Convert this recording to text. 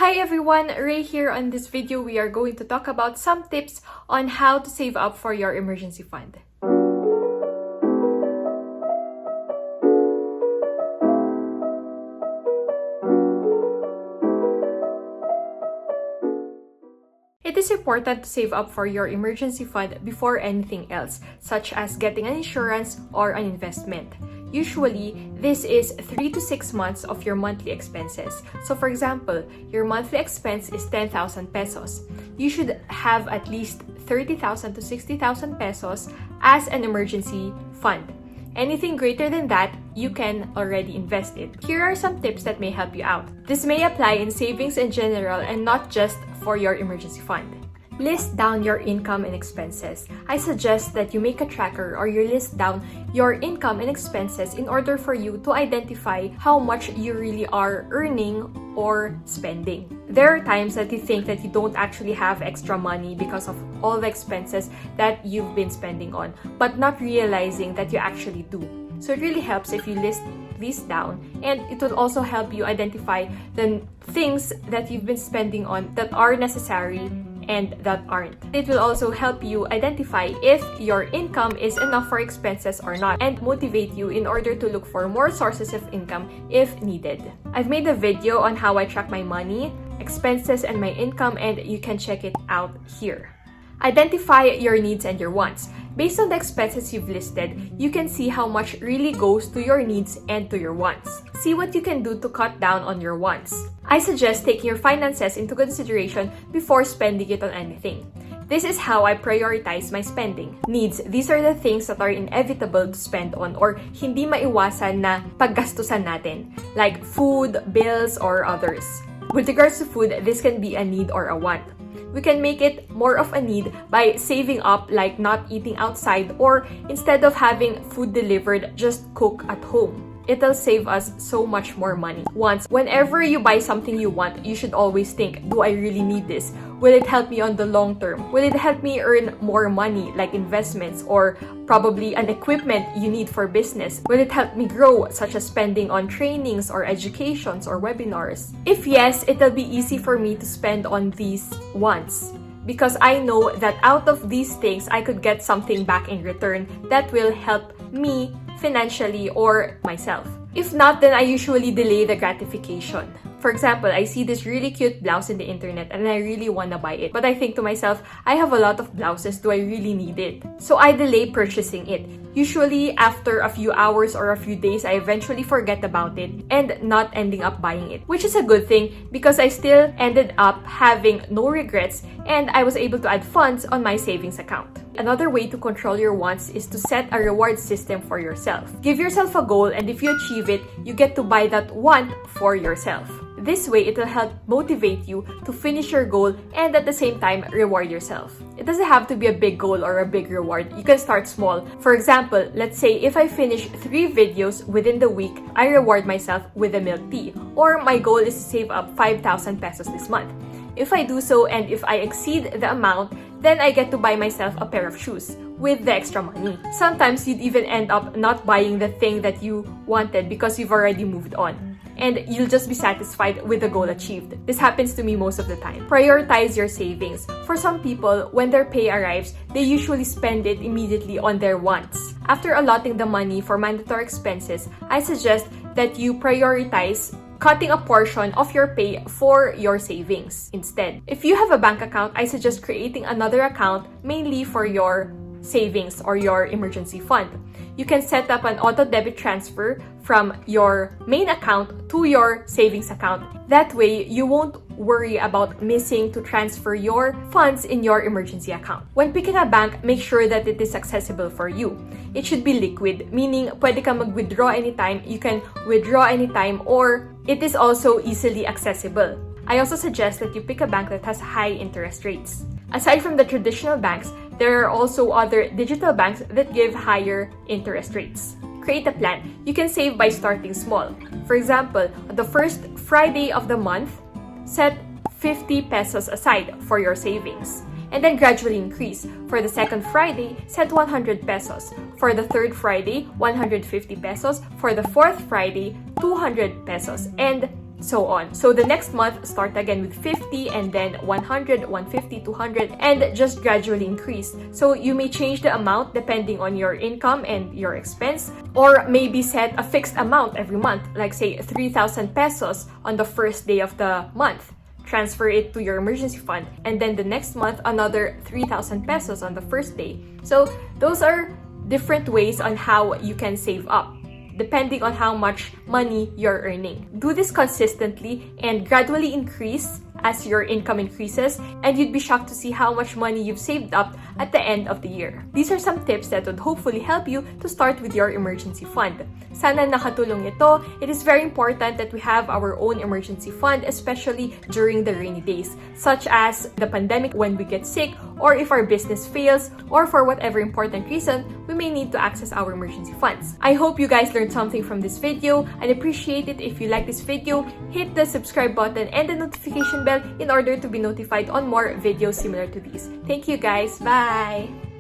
Hi everyone, Ray here. On this video, we are going to talk about some tips on how to save up for your emergency fund. It is important to save up for your emergency fund before anything else, such as getting an insurance or an investment. Usually, this is 3 to 6 months of your monthly expenses. So for example, your monthly expense is 10,000 pesos. You should have at least 30,000 to 60,000 pesos as an emergency fund. Anything greater than that, you can already invest it. Here are some tips that may help you out. This may apply in savings in general and not just for your emergency fund. List down your income and expenses. I suggest that you make a tracker or you list down your income and expenses in order for you to identify how much you really are earning or spending. There are times that you think that you don't actually have extra money because of all the expenses that you've been spending on, but not realizing that you actually do. So it really helps if you list these down, and it will also help you identify the things that you've been spending on that are necessary and that aren't. It will also help you identify if your income is enough for expenses or not and motivate you in order to look for more sources of income if needed. I've made a video on how I track my money, expenses, and my income, and you can check it out here. Identify your needs and your wants. Based on the expenses you've listed, you can see how much really goes to your needs and to your wants. See what you can do to cut down on your wants. I suggest taking your finances into consideration before spending it on anything. This is how I prioritize my spending. Needs, these are the things that are inevitable to spend on or hindi maiwasan na paggastusan natin, like food, bills, or others. With regards to food, this can be a need or a want. We can make it more of a need by saving up, like not eating outside, or instead of having food delivered, just cook at home. It'll save us so much more money. Whenever you buy something you want, you should always think, do I really need this? Will it help me on the long term? Will it help me earn more money, like investments or probably an equipment you need for business? Will it help me grow, such as spending on trainings or educations or webinars? If yes, it'll be easy for me to spend on these wants, because I know that out of these things, I could get something back in return that will help me financially or myself. If not, then I usually delay the gratification. For example, I see this really cute blouse in the internet and I really wanna buy it. But I think to myself, I have a lot of blouses, do I really need it? So I delay purchasing it. Usually, after a few hours or a few days, I eventually forget about it and not ending up buying it. Which is a good thing because I still ended up having no regrets and I was able to add funds on my savings account. Another way to control your wants is to set a reward system for yourself. Give yourself a goal, and if you achieve it, you get to buy that want for yourself. This way, it will help motivate you to finish your goal and at the same time, reward yourself. It doesn't have to be a big goal or a big reward. You can start small. For example, let's say if I finish 3 videos within the week, I reward myself with a milk tea. Or my goal is to save up 5,000 pesos this month. If I do so and if I exceed the amount, then I get to buy myself a pair of shoes with the extra money. Sometimes you'd even end up not buying the thing that you wanted because you've already moved on. And you'll just be satisfied with the goal achieved. This happens to me most of the time. Prioritize your savings. For some people, when their pay arrives, they usually spend it immediately on their wants. After allotting the money for mandatory expenses, I suggest that you prioritize cutting a portion of your pay for your savings instead. If you have a bank account, I suggest creating another account mainly for your savings or your emergency fund. You can set up an auto debit transfer from your main account to your savings account. That way, you won't worry about missing to transfer your funds in your emergency account. When picking a bank, make sure that it is accessible for you. It should be liquid, meaning pwede ka mag-withdraw anytime, you can withdraw anytime, or it is also easily accessible. I also suggest that you pick a bank that has high interest rates. Aside from the traditional banks, there are also other digital banks that give higher interest rates. Create a plan. You can save by starting small. For example, on the first Friday of the month, set 50 pesos aside for your savings. And then gradually increase. For the second Friday, set 100 pesos. For the third Friday, 150 pesos. For the fourth Friday, 200 pesos. And so on. So the next month, start again with 50 and then 100, 150, 200, and just gradually increase. So you may change the amount depending on your income and your expense, or maybe set a fixed amount every month, like say 3,000 pesos on the first day of the month. Transfer it to your emergency fund, and then the next month another 3,000 pesos on the first day. So those are different ways on how you can save up depending on how much money you're earning. Do this consistently and gradually increase as your income increases, and you'd be shocked to see how much money you've saved up at the end of the year. These are some tips that would hopefully help you to start with your emergency fund. Sana nakatulong ito. It is very important that we have our own emergency fund, especially during the rainy days, such as the pandemic, when we get sick, or if our business fails, or for whatever important reason, we may need to access our emergency funds. I hope you guys learned something from this video. I'd appreciate it if you like this video, hit the subscribe button and the notification bell in order to be notified on more videos similar to these. Thank you guys. Bye!